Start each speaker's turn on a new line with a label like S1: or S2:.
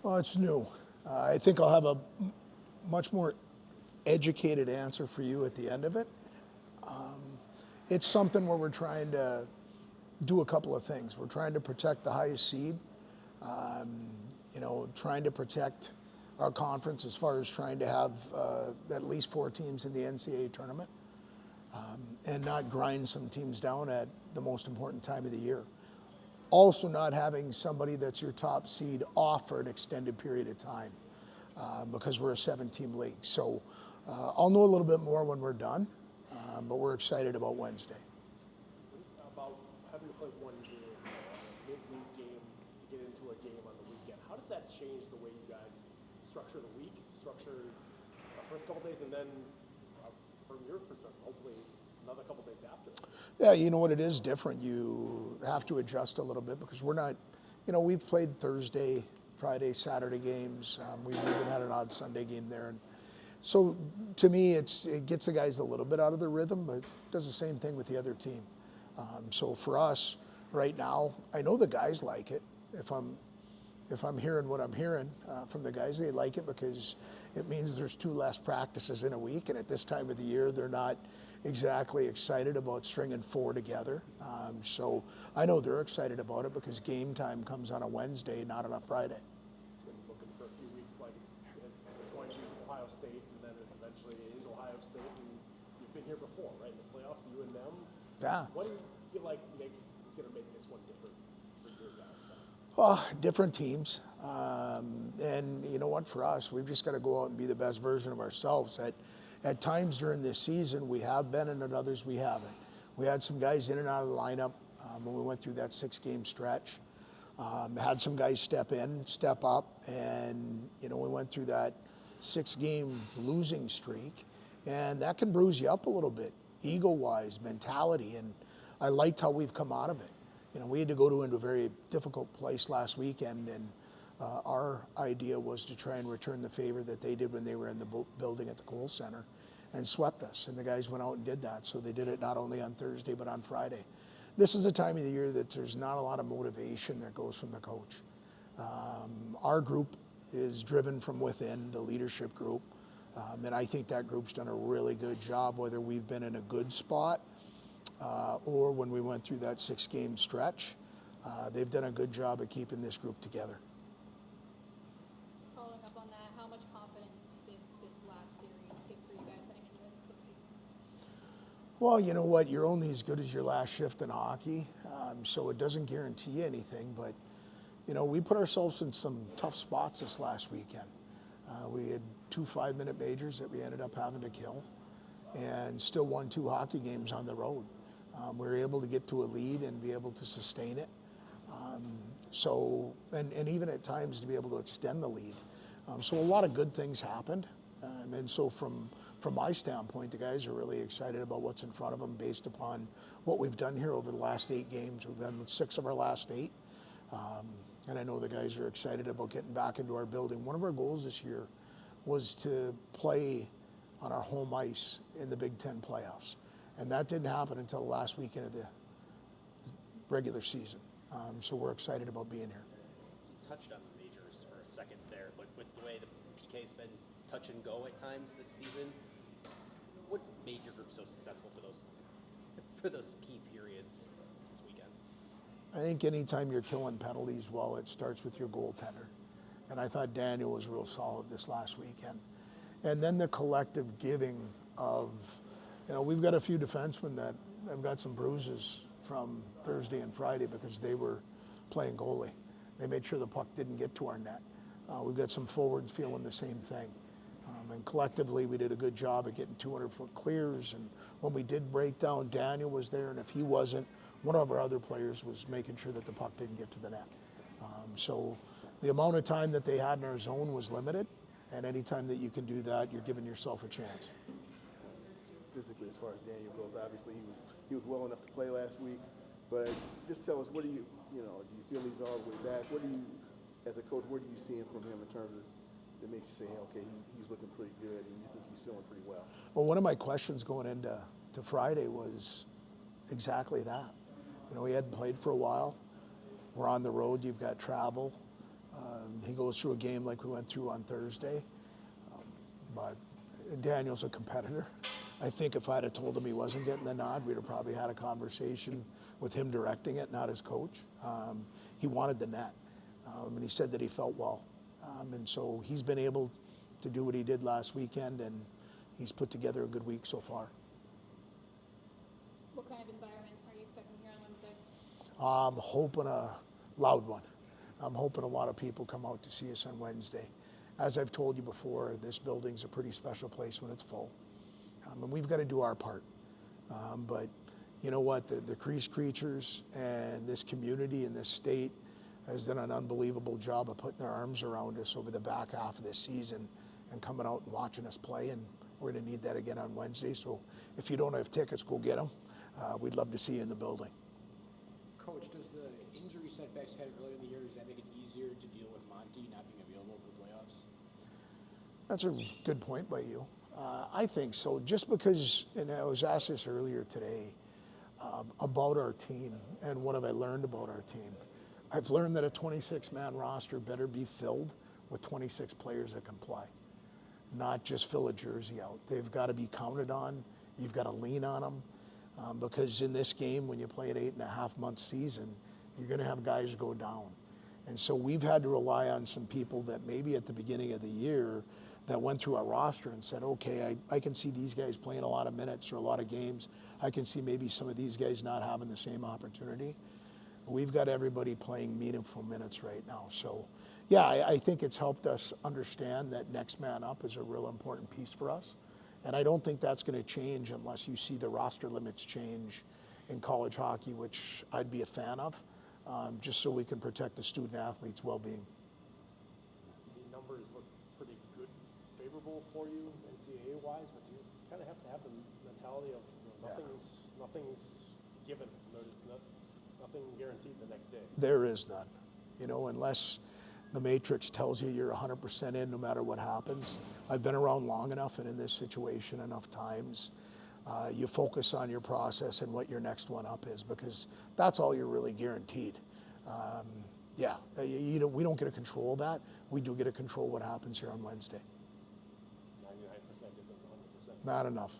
S1: Well, it's new. I think I'll have a much more educated answer for you at the end of it. It's something where we're trying to do a couple of things. We're trying to protect the highest seed, trying to protect our conference as far as trying to have at least 4 teams in the NCAA tournament, and not grind some teams down at the most important time of the year. Also not having somebody that's your top seed off for an extended period of time, because we're a 7-team league. So I'll know a little bit more when we're done, but we're excited about Wednesday.
S2: About having to play one game, midweek game, to get into a game on the weekend. How does that change the way you guys structure the week, structure first couple days, and then from your perspective, hopefully another couple days after?
S1: Yeah, you know what, it is different. You have to adjust a little bit because we're not, we've played Thursday, Friday, Saturday games. We've even had an odd Sunday game there. And so to me, it gets the guys a little bit out of their rhythm, but does the same thing with the other team. So for us right now, I know the guys like it. If I'm hearing what I'm hearing from the guys, they like it because it means there's 2 less practices in a week. And at this time of the year, they're not exactly excited about stringing 4 together. So I know they're excited about it because game time comes on a Wednesday, not on a Friday.
S2: It's been looking for a few weeks like it's going to be Ohio State, and then eventually it is Ohio State. And you've been here before, right? In the playoffs, you and them.
S1: Yeah.
S2: What do you feel like is going to make this one different for your guys?
S1: Well, different teams. And you know what, for us, we've just got to go out and be the best version of ourselves. At times during this season, we have been, and at others we haven't. We had some guys in and out of the lineup when we went through that 6-game stretch. Had some guys step in, step up, and we went through that 6-game losing streak. And that can bruise you up a little bit, ego-wise, mentality, and I liked how we've come out of it. We had to go into a very difficult place last weekend, and our idea was to try and return the favor that they did when they were in the building at the Kohl Center and swept us. And the guys went out and did that. So they did it not only on Thursday, but on Friday. This is a time of the year that there's not a lot of motivation that goes from the coach. Our group is driven from within, the leadership group. And I think that group's done a really good job, whether we've been in a good spot or when we went through that 6-game stretch. They've done a good job of keeping this group together.
S3: Following up on that, how much confidence did this last series give for you guys heading into the postseason?
S1: Well, you know what? You're only as good as your last shift in hockey, so it doesn't guarantee anything. But, we put ourselves in some tough spots this last weekend. We had 2 5-minute majors that we ended up having to kill and still won 2 hockey games on the road. We were able to get to a lead and be able to sustain it. And even at times to be able to extend the lead. So a lot of good things happened. And so from my standpoint, the guys are really excited about what's in front of them based upon what we've done here over the last 8 games. We've done 6 of our last 8. And I know the guys are excited about getting back into our building. One of our goals this year was to play on our home ice in the Big Ten playoffs. And that didn't happen until the last weekend of the regular season. So we're excited about being here.
S4: You touched on the majors for a second there, but with the way the PK's been touch and go at times this season, what made your group so successful for those key periods this weekend?
S1: I think anytime you're killing penalties, well, it starts with your goaltender. And I thought Daniel was real solid this last weekend. And then the collective giving of, we've got a few defensemen that have got some bruises from Thursday and Friday because they were playing goalie. They made sure the puck didn't get to our net. We've got some forwards feeling the same thing. And collectively, we did a good job of getting 200-foot clears. And when we did break down, Daniel was there. And if he wasn't, one of our other players was making sure that the puck didn't get to the net. So the amount of time that they had in our zone was limited. And any time that you can do that, you're giving yourself a chance.
S5: Physically, as far as Daniel goes, obviously he was well enough to play last week. But just tell us, do you feel he's all the way back? What do you, as a coach, where do you see him from him in terms of that makes you say, okay, he's looking pretty good and you think he's feeling pretty well?
S1: Well, one of my questions going into Friday was exactly that. He hadn't played for a while. We're on the road. You've got travel. He goes through a game like we went through on Thursday. But Daniel's a competitor. I think if I'd have told him he wasn't getting the nod, we'd have probably had a conversation with him directing it, not his coach. He wanted the net, and he said that he felt well. And so he's been able to do what he did last weekend, and he's put together a good week so far.
S3: What kind of environment are you expecting here on Wednesday?
S1: I'm hoping a loud one. I'm hoping a lot of people come out to see us on Wednesday. As I've told you before, this building's a pretty special place when it's full. And we've got to do our part. But you know what? The Crease Creatures and this community and this state has done an unbelievable job of putting their arms around us over the back half of this season and coming out and watching us play. And we're going to need that again on Wednesday. So if you don't have tickets, go get them. We'd love to see you in the building.
S6: Coach, does the injury setbacks had earlier in the year, does that make it easier to deal with Monty not being available for the playoffs?
S1: That's a good point by you. I think so. Just because, and I was asked this earlier today about our team and what have I learned about our team. I've learned that a 26-man roster better be filled with 26 players that can play, not just fill a jersey out. They've got to be counted on. You've got to lean on them because in this game, when you play an 8.5-month season, you're going to have guys go down. And so we've had to rely on some people that maybe at the beginning of the year that went through our roster and said, okay, I can see these guys playing a lot of minutes or a lot of games. I can see maybe some of these guys not having the same opportunity. We've got everybody playing meaningful minutes right now. So, yeah, I think it's helped us understand that next man up is a real important piece for us. And I don't think that's going to change unless you see the roster limits change in college hockey, which I'd be a fan of, just so we can protect the student athletes' well-being.
S2: The numbers look pretty good, favorable for you NCAA-wise, but you kind of have to have the mentality of nothing's given. There's nothing guaranteed the next day.
S1: There is none, unless the matrix tells you you're 100% in no matter what happens. I've been around long enough and in this situation enough times. You focus on your process and what your next one up is because that's all you're really guaranteed. We don't get to control that. We do get to control what happens here on Wednesday.
S2: 99% isn't 100%.
S1: Not enough.